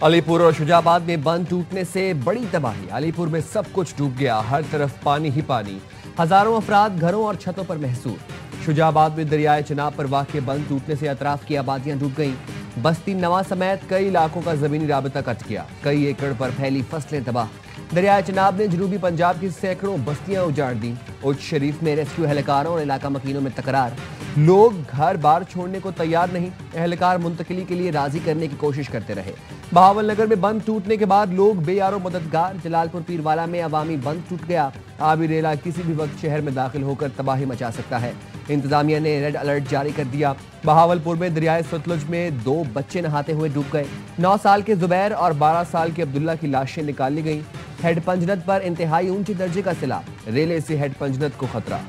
अलीपुर और शुजाबाद में बंद टूटने से बड़ी तबाही। अलीपुर में सब कुछ डूब गया, हर तरफ पानी ही पानी। हजारों अफराद घरों और छतों पर महसूर। शुजाबाद में दरियाए चिनाब पर वाक़ बंद टूटने से अतराफ की आबादियां डूब गईं। बस्ती नवा समेत कई इलाकों का जमीनी राबता कट गया, कई एकड़ पर फैली फसलें तबाह। दरियाए चिनाब ने जनूबी पंजाब की सैकड़ों बस्तियां उजाड़ दी। उच्च शरीफ में रेस्क्यू एहलकारों और इलाका मकीनों में तकरार। लोग घर बार छोड़ने को तैयार नहीं, एहलकार मुंतकिली के लिए राजी करने की कोशिश करते रहे। बहावल नगर में बंद टूटने के बाद लोग बेयारो मददगार। जलालपुर पीरवाला में अवामी बंद टूट गया। आबी रेला किसी भी वक्त शहर में दाखिल होकर तबाही मचा सकता है। इंतजामिया ने रेड अलर्ट जारी कर दिया। बहावलपुर में दरियाए सतलुज में 2 बच्चे नहाते हुए डूब गए। 9 साल के जुबैर और 12 साल के अब्दुल्ला की लाशें निकाली गईं। हेड पंजनत पर इंतहाई ऊंचे दर्जे का सैलाब, रेले से हेड पंजनत को खतरा।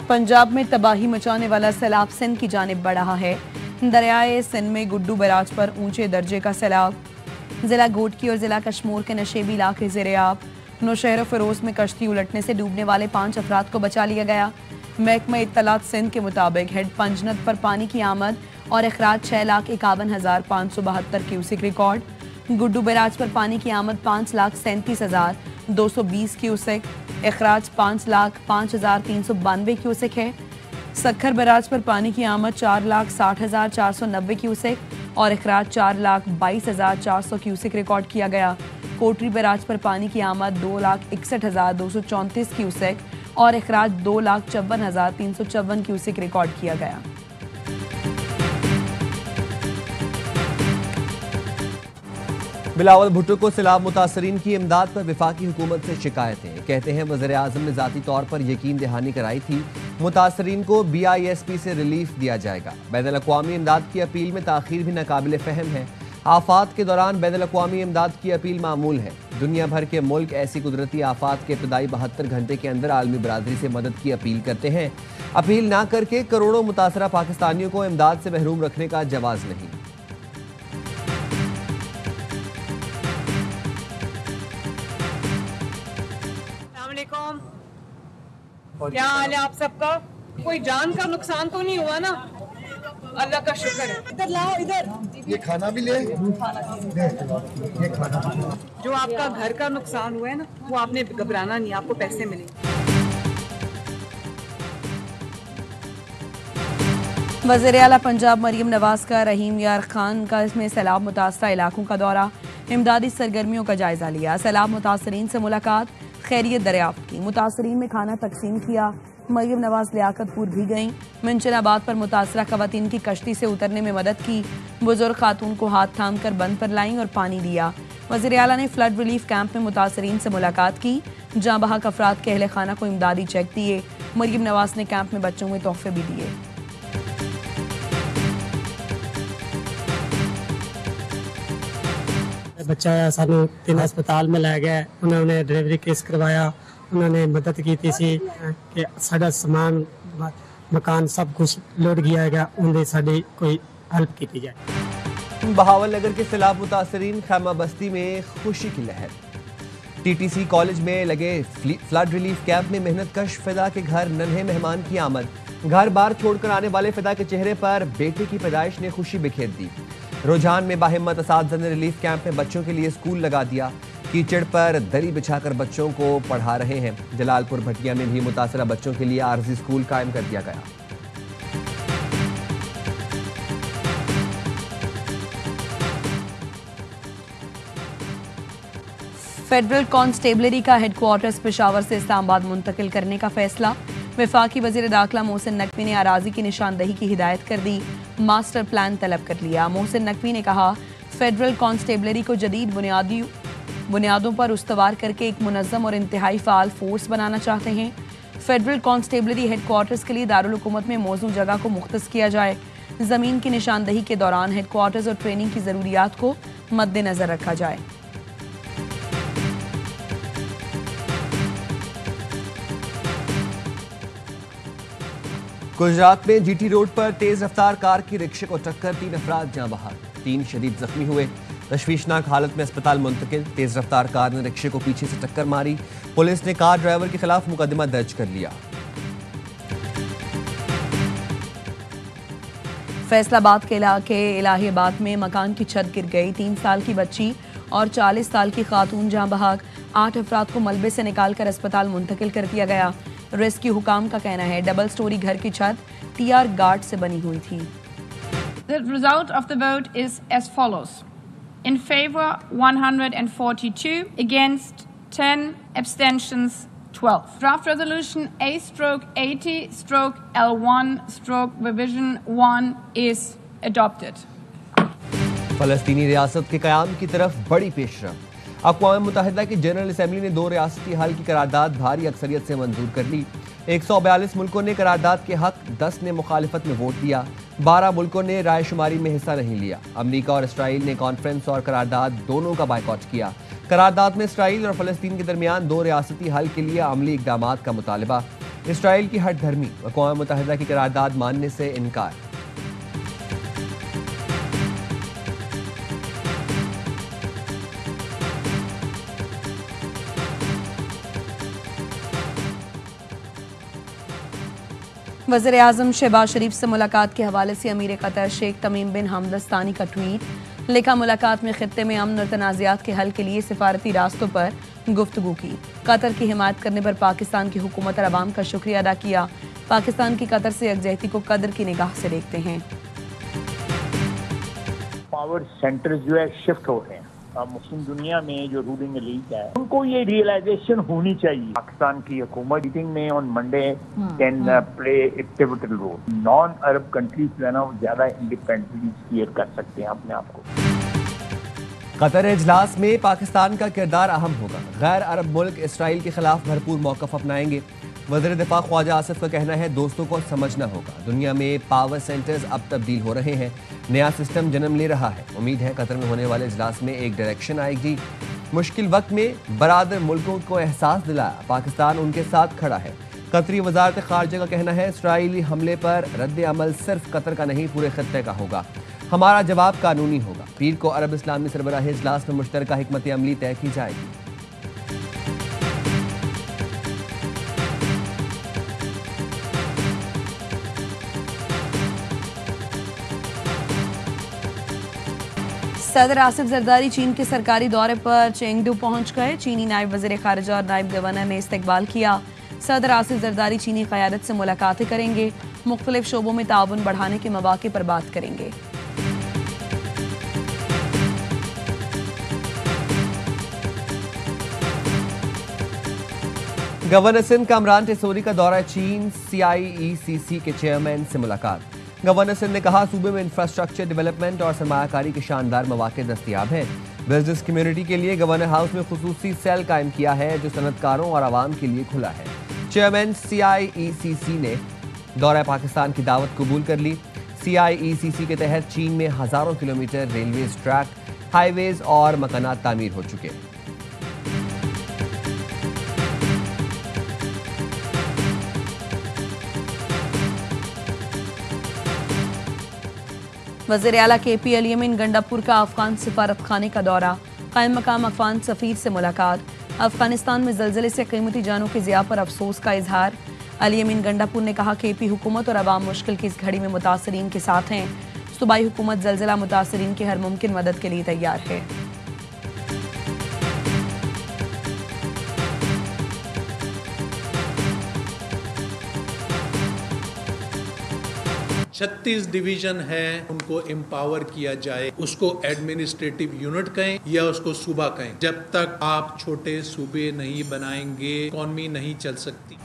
पंजाब में तबाही मचाने वाला सैलाब सिंध की जानिब बढ़ रहा है। दरियाए सिंध में गुड्डू बराज पर ऊंचे दर्जे का सैलाब। जिला घोटकी और जिला कश्मीर के नशेबी इलाके ज़ेर-ए-आब। नौशहर फिरोज में कश्ती उलटने से डूबने वाले 5 अफराद को बचा लिया गया। महकमा इत्तलात सिंध के मुताबिक हेड पंजनत पर पानी की आमद और अखराज 6,51,572 क्यूसिक रिकॉर्ड। गुड्डू बराज पर पानी की आमद 5,37,220 क्यूसिक, अखराज 5,05,392 क्यूसिक है। सक्खर बराज पर पानी की आमद 4,60,490 क्यूसिक और अखराज 4,22,400 क्यूसिक रिकॉर्ड किया गया। कोटरी बराज पर पानी की आमद 2,61,234 क्यूसिक और अखराज 2,54,354 क्यूसिक रिकॉर्ड किया गया। बिलावल भुट्टो को सैलाब मुतासरीन की इमदाद पर वफाकी हुकूमत से शिकायतें। कहते हैं वज़ीर आज़म ने ज़ाती तौर पर यकीन दहानी कराई थी, मुतासरीन को BISP से रिलीफ दिया जाएगा। बैनुल अक़वामी इमदाद की अपील में ताख़ीर भी नाकाबिल फ़हम है। आफ़ात के दौरान बैनुल अक़वामी इमदाद की अपील मामूल है। दुनिया भर के मुल्क ऐसी कुदरती आफ़ात के इब्तदाई 72 घंटे के अंदर आलमी बरादरी से मदद की अपील करते हैं। अपील ना करके करोड़ों मुतासरा पाकिस्तानियों को इमदाद से महरूम रखने का जवाज़ नहीं। क्या हाल है आप सबका? कोई जान का नुकसान तो नहीं हुआ ना? अल्लाह का शुक्र है। इधर लाओ, इधर ये खाना भी ले, ये खाना। जो आपका घर का नुकसान हुआ है ना, वो आपने घबराना नहीं, आपको पैसे मिलेंगे। वज़ीर आला पंजाब मरीम नवाज का रहीम यार खान का इसमें सैलाब मुतासरा इलाकों का दौरा, इमदादी सरगर्मियों का जायजा लिया। सैलाब मुतासरीन से मुलाकात, खैरियत दरियाफ्त की। मुतासरीन में खाना तकसीम किया। मरीम नवाज लियाकतपुर भी गईं। मिंचनाबाद पर मुतासरा खवातीन की कश्ती से उतरने में मदद की। बुजुर्ग खातून को हाथ थाम कर बंद पर लाईं और पानी दिया। वज़ीर आला ने फ्लड रिलीफ कैंप में मुतासरीन से मुलाकात की। जहाँ बहक अफराद के अहले खाना को इमदादी चेक दिए। मरीम नवाज ने कैंप में बच्चों में तोहफे भी दिए। बच्चा सानू 3 अस्पताल में लै गया, उन्होंने डिलीवरी केस करवाया, उन्होंने मदद की थी कि साडा सामान मकान सब कुछ लुट गया गया, उन्हें साडी कोई हेल्प की जाए। बहावल नगर के सैलाब मुतासरीन खैमा बस्ती में खुशी की लहर। TTC कॉलेज में लगे फ्लड रिलीफ कैंप में मेहनत कश फिदा के घर नन्हे मेहमान की आमद। घर बार छोड़कर आने वाले फिदा के चेहरे पर बेटे की पैदाइश ने खुशी बिखेर दी। रुझान में बाहिम्मत असातिज़ा ने रिलीफ कैंप में बच्चों के लिए स्कूल लगा दिया। कीचड़ पर दरी बिछाकर बच्चों को पढ़ा रहे हैं। जलालपुर भटिया में भी मुतासरा बच्चों के लिए आरजी स्कूल कायम कर दिया गया। फेडरल कांस्टेबलरी का हेडक्वार्टर्स पेशावर से इस्लामाबाद मुंतकिल करने का फैसला। वफाकी वज़ीर दाखिला मोहसिन नकवी ने अराजी की निशानदही की हिदायत कर दी। मास्टर प्लान तलब कर लिया। मोहसिन नकवी ने कहा, फेडरल कांस्टेबलरी को जदीद बुनियादों पर उस्तवार करके एक मुनज़्ज़म और इंतहाई फ़ाल फोर्स बनाना चाहते हैं। फेडरल कांस्टेबलरी हेडक्वार्टर्स के लिए दारुल हुकूमत में मौजूद जगह को मुख्तस किया जाए। ज़मीन की निशानदही के दौरान हेडक्वार्टर्स और ट्रेनिंग की ज़रूरियात को मद्देनज़र रखा जाए। गुजरात में GT रोड पर तेज रफ्तार कार की रिक्शे को टक्कर, 3 अफराद जाँ बहक, 3 शदीद जख्मी हुए। तशवीशनाक हालत में अस्पताल मुंतकिल। तेज रफ्तार कार ने रिक्शे को पीछे से टक्कर मारी। पुलिस ने कार ड्राइवर के खिलाफ मुकदमा दर्ज कर लिया। फैसलाबाद के इलाके इलाहाबाद में मकान की छत गिर गई। 3 साल की बच्ची और 40 साल की खातून जहां बहक। 8 अफराद को मलबे से निकालकर अस्पताल मुंतकिल कर दिया गया। रेस्क्यू हुकाम का कहना है डबल स्टोरी घर की छत टीआर गार्ड से बनी हुई थी। The result of the vote is as follows. In favor 142, against 10, abstentions 12. Draft resolution A/80/L1/revision 1 is adopted. फलस्तीनी रियासत के क़याम की तरफ बड़ी पेशरफ। अक़वाम मुत्तहिदा की जनरल असम्बली ने 2 रियासती हल की करारदाद भारी अक्सरियत से मंजूर कर ली। 142 मुल्कों ने करारदाद के हक, 10 ने मुखालिफत में वोट दिया। 12 मुल्कों ने रायशुमारी में हिस्सा नहीं लिया। अमरीका और इसराइल ने कॉन्फ्रेंस और करारदाद दोनों का बायकॉट किया। करारदाद में इसराइल और फलस्तीन के दरमियान 2 रियासती हल के लिए अमली इक़दामात का मुतालबा। इसराइल की हट धर्मी, अक़वाम मुत्तहिदा की करारदाद मानने से इनकार। वज़ीर आज़म शहबाज शरीफ से मुलाकात के हवाले से अमीर कतर शेख तमीम बिन हमद अल थानी का ट्वीट लिखा। मुलाकात में खित्ते में अमन और तनाज़ात के हल के लिए सिफारती रास्तों पर गुफ्तगू की। कतर की हिमायत करने पर पाकिस्तान की हुकूमत और अवाम का शुक्रिया अदा किया। पाकिस्तान की कतर से यकजहती को कदर की निगाह से देखते हैं। पावर सेंटर्स जो है शिफ्ट हो रहे हैं। मुस्लिम दुनिया में जो रूलिंग एलीट है उनको ये रियलाइजेशन होनी चाहिए। पाकिस्तान की हुकूमत मीटिंग में on Monday can play a pivotal role. Non Arab countries जो है ना वो ज्यादा इंडिपेंडेंटली स्टीयर कर सकते हैं अपने आप को। कतर इजलास में पाकिस्तान का किरदार अहम होगा। गैर अरब मुल्क इसराइल के खिलाफ भरपूर मौक़िफ़ अपनाएंगे। वज़ीर दिफ़ा ख्वाजा आसिफ का कहना है दोस्तों को समझना होगा। दुनिया में पावर सेंटर्स अब तब्दील हो रहे हैं। नया सिस्टम जन्म ले रहा है। उम्मीद है कतर में होने वाले इजलास में एक डायरेक्शन आएगी। मुश्किल वक्त में बरादर मुल्कों को एहसास दिलाया पाकिस्तान उनके साथ खड़ा है। कतरी वजारत ख़ारजा का कहना है इसराइली हमले पर रद्द अमल सिर्फ कतर का नहीं पूरे खत्ते का होगा। हमारा जवाब कानूनी होगा। पीर को अरब इस्लामी सरबराह इजलास में मुश्तरका हिकमत अमली तय की जाएगी। सदर आसिफ जरदारी चीन के सरकारी दौरे पर चेंगडू पहुंच गए। चीनी नायब वज़ीर ख़ारिजा और नायब गवर्नर ने इस्तकबाल किया। सदर आसिफ जरदारी चीनी क़यादत से मुलाकातें करेंगे। मुख्तलिफ शोबों में ताउन बढ़ाने के मौक़े पर बात करेंगे। गवर्नर सिंध कामरान टेसोरी का दौरा चीन। CIECC के चेयरमैन से मुलाकात। गवर्नर सिंध ने कहा सूबे में इंफ्रास्ट्रक्चर डेवलपमेंट और सरमायाकारी के शानदार मौके दस्तियाब हैं। बिजनेस कम्युनिटी के लिए गवर्नर हाउस में खुसूसी सेल कायम किया है जो सनतकारों और आवाम के लिए खुला है। चेयरमैन CIECC ने दौरा पाकिस्तान की दावत कबूल कर ली। CIECC के तहत चीन में हज़ारों किलोमीटर रेलवेज, ट्रैक, हाईवेज और मकानात तामीर हो चुके हैं। वज़ीर आला KP अली यमीन गंडापुर का अफगान सिफारत खाने का दौरा। कायम मकाम अफगान सफ़ीर से मुलाकात। अफगानिस्तान में ज़लज़ले से कीमती जानों की ज़िया पर अफसोस का इजहार। अली यमीन गंडापुर ने कहा KP हुकूमत और अवाम मुश्किल की इस घड़ी में मुतासरीन के साथ हैं। सूबाई हुकूमत ज़लज़ला मुतासरीन की हर मुमकिन मदद के लिए तैयार है। 36 डिवीजन है उनको एम्पावर किया जाए, उसको एडमिनिस्ट्रेटिव यूनिट कहें या उसको सूबा कहें। जब तक आप छोटे सूबे नहीं बनाएंगे इकॉनमी नहीं चल सकती।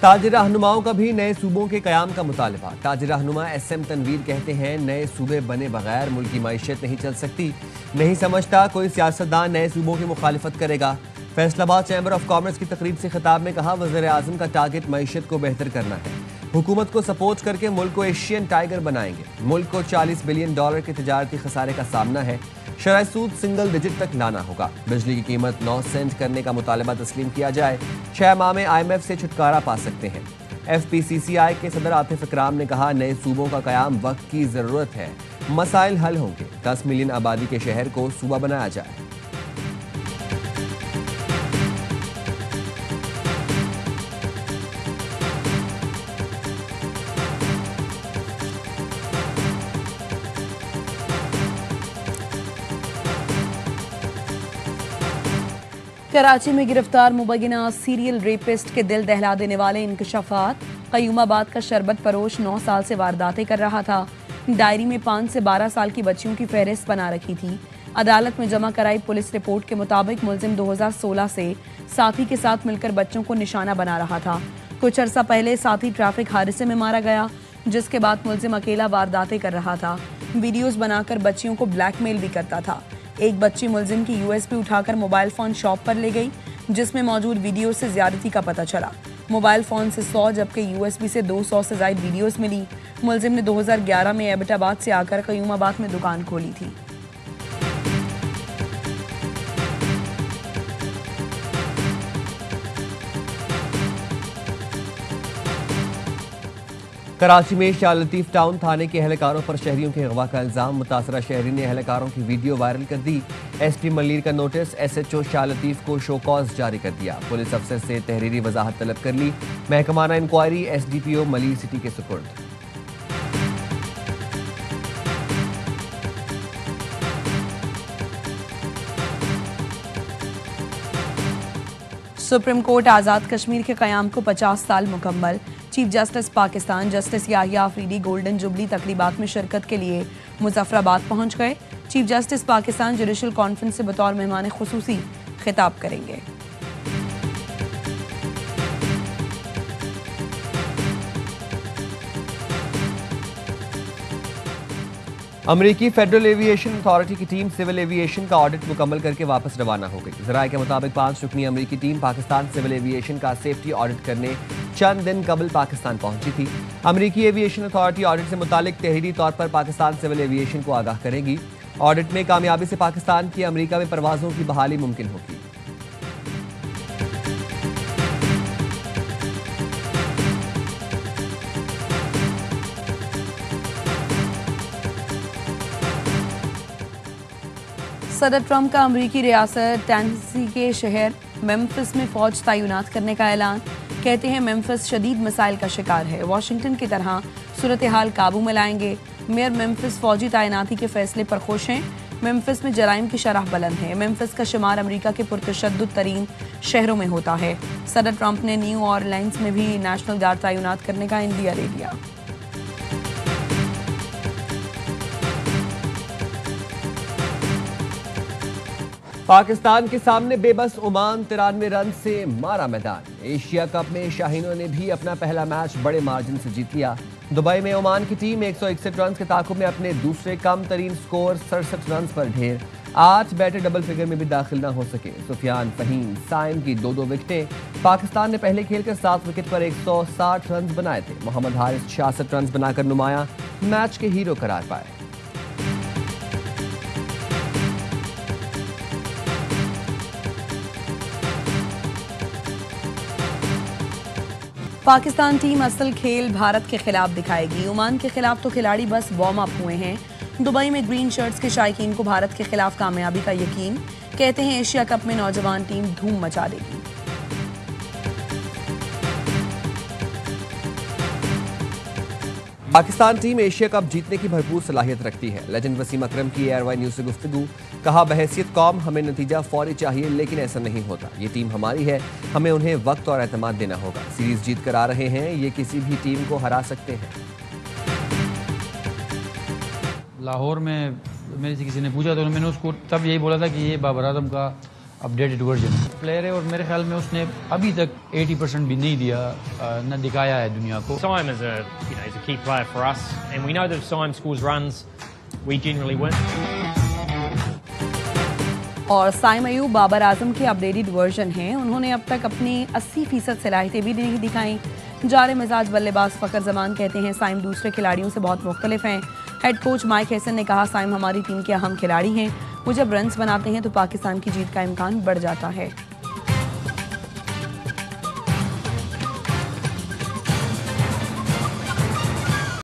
ताजिर रहनुमाओं का भी नए सूबों के कयाम का मुतालबा। ताजिर रहनुमा SM तनवीर कहते हैं नए सूबे बने बगैर मुल्क की मईशत नहीं चल सकती। नहीं समझता कोई सियासतदान नए सूबों की मुखालिफत करेगा। फैसलाबाद चैम्बर ऑफ कॉमर्स की तकरीब से खिताब में कहा वज़ीर आज़म का टारगेट मईशत को बेहतर करना है। हुकूमत को सपोर्ट करके मुल्क को एशियन टाइगर बनाएंगे। मुल्क को $40 बिलियन के तजारती खसारे का सामना है। शरह सूद सिंगल डिजिट तक लाना होगा। बिजली की कीमत 9 सेंट करने का मुतालबा तस्लीम किया जाए। 6 माह में IMF से छुटकारा पा सकते हैं। FPCCI के सदर आतिफ इकराम ने कहा नए सूबों का कयाम वक्त की ज़रूरत है। मसाइल हल होंगे। 10 मिलियन आबादी के शहर को सूबा बनाया जाए। कराची में गिरफ्तार मुबैना सीरियल रेपिस्ट के दिल दहला देने वाले इंकशाफात। कयूमाबाद का शरबत फरोश 9 साल से वारदातें कर रहा था। डायरी में 5 से 12 साल की बच्चियों की फहरिस्त बना रखी थी। अदालत में जमा कराई पुलिस रिपोर्ट के मुताबिक मुलजिम 2016 से साथी के साथ मिलकर बच्चों को निशाना बना रहा था। कुछ अरसा पहले साथी ट्रैफिक हादसे में मारा गया, जिसके बाद मुलजिम अकेला वारदातें कर रहा था। वीडियोज बनाकर बच्चियों को ब्लैकमेल भी करता था। एक बच्ची मुलजिम की यूएसबी उठाकर मोबाइल फोन शॉप पर ले गई, जिसमें मौजूद वीडियो से ज्यादती का पता चला। मोबाइल फोन से 100 जबकि यूएसबी से 200 से ज्यादा वीडियोस मिली। मुलजिम ने 2011 में एबटाबाद से आकर कयूमाबाद में दुकान खोली थी। कराची में शाह लतीफ टाउन थाने के एहलकारों पर शहरियों के अगवा का इल्जाम। मुतासरा शहरी ने एहलकारों की वीडियो वायरल कर दी। एसपी मलीर का नोटिस एसएचओ शाह लतीफ को शो कॉज जारी कर दिया। पुलिस अफसर से तहरीरी वजाहत तलब कर ली। महकमाना इंक्वायरी एसडीपीओ मलीर सिटी के सुपुर्द। सुप्रीम कोर्ट आज़ाद कश्मीर के क़याम को 50 साल मुकम्मल। Chief justice Pakistan justice Yahya Afridi golden jubilee तकरीबात में शिरकत के लिए मुजफ्फराबाद पहुंच गए। Chief justice Pakistan judicial conference से बतौर मेहमान खुसूसी खिताब करेंगे। अमरीकी फेडरल एविएशन अथॉरिटी की टीम सिविल एविएशन का ऑडिट मुकम्मल करके वापस रवाना हो गई। ज़राए के मुताबिक 5 रुकनी अमरीकी टीम पाकिस्तान सिविल एविएशन का सेफ्टी ऑडिट करने चंद दिन कबल पाकिस्तान पहुंची थी। अमरीकी एविएशन अथॉरिटी ऑडिट से मुतालिक तहरीरी तौर पर पाकिस्तान सिविल एविएशन को आगाह करेगी। ऑडिट में कामयाबी से पाकिस्तान की अमरीका में परवाजों की बहाली मुमकिन होगी। सदर ट्रंप का अमरीकी रियासत टेनेसी के शहर मेम्फिस में फौज तैनात करने का ऐलान। कहते हैं मेम्फिस शदीद मसाइल का शिकार है, वाशिंगटन की तरह सूरत हाल काबू में लाएंगे। मेयर मेम्फिस फौजी तैनाती के फैसले पर खुश हैं। मेम्फिस में जराइम की शरह बुलंद है। मेम्फिस का शुमार अमरीका के पुरतशद्दुद तरीन शहरों में होता है। सदर ट्रंप ने न्यू ऑरलाइंस में भी नेशनल गार्ड तैनात करने का इंदिया दे दिया। पाकिस्तान के सामने बेबस ओमान 93 रन से मारा मैदान। एशिया कप में शाहीनों ने भी अपना पहला मैच बड़े मार्जिन से जीत लिया। दुबई में ओमान की टीम 161 रन के ताकुब में अपने दूसरे कम तरीन स्कोर 67 रन पर ढेर। 8 बैटर डबल फिगर में भी दाखिल न हो सके। सुफियान फहीम साइम की 2-2 विकेटें। पाकिस्तान ने पहले खेलकर 7 विकेट पर 160 रन बनाए थे। मोहम्मद हारिस 66 रन बनाकर नुमाया मैच के हीरो करार पाए। पाकिस्तान टीम असल खेल भारत के खिलाफ दिखाएगी। ओमान के खिलाफ तो खिलाड़ी बस वार्म अप हुए हैं। दुबई में ग्रीन शर्ट्स के शायकीन को भारत के खिलाफ कामयाबी का यकीन। कहते हैं एशिया कप में नौजवान टीम धूम मचा देगी। पाकिस्तान टीम एशिया कप जीतने की भरपूर सलाहियत रखती है। लेजेंड वसीम अकरम की एयरवाई न्यूज से गुफ्तगू। कहा बहैसियत कौम हमें नतीजा फौरी चाहिए, लेकिन ऐसा नहीं होता। ये टीम हमारी है, हमें उन्हें वक्त और एतमाद देना होगा। सीरीज जीत कर आ रहे हैं, ये किसी भी टीम को हरा सकते हैं। लाहौर में मेरे से किसी ने पूछा तो मैंने उसको तब यही बोला था कि ये बाबर आजम का अपडेटेड वर्जन प्लेयर है और मेरे ख्याल में उसने अभी तक 80% भी नहीं दिया, न दिखाया है दुनिया को। Saim is a key player for us and we know that if Saim scores runs we generally win. और साइम अयूब बाबर आजम के अपडेटेड वर्जन हैं। उन्होंने अब तक अपनी 80% सलाहियतें भी नहीं दिखाई। जारे मिजाज बल्लेबाज फ़खर जमान कहते हैं साइम दूसरे खिलाड़ियों से बहुत मुख्तलिफ हैं। हेड कोच माइक हैसन ने कहा साइम हमारी टीम के अहम खिलाड़ी हैं। वो जब रन्स बनाते हैं तो पाकिस्तान की जीत का इम्कान बढ़ जाता है।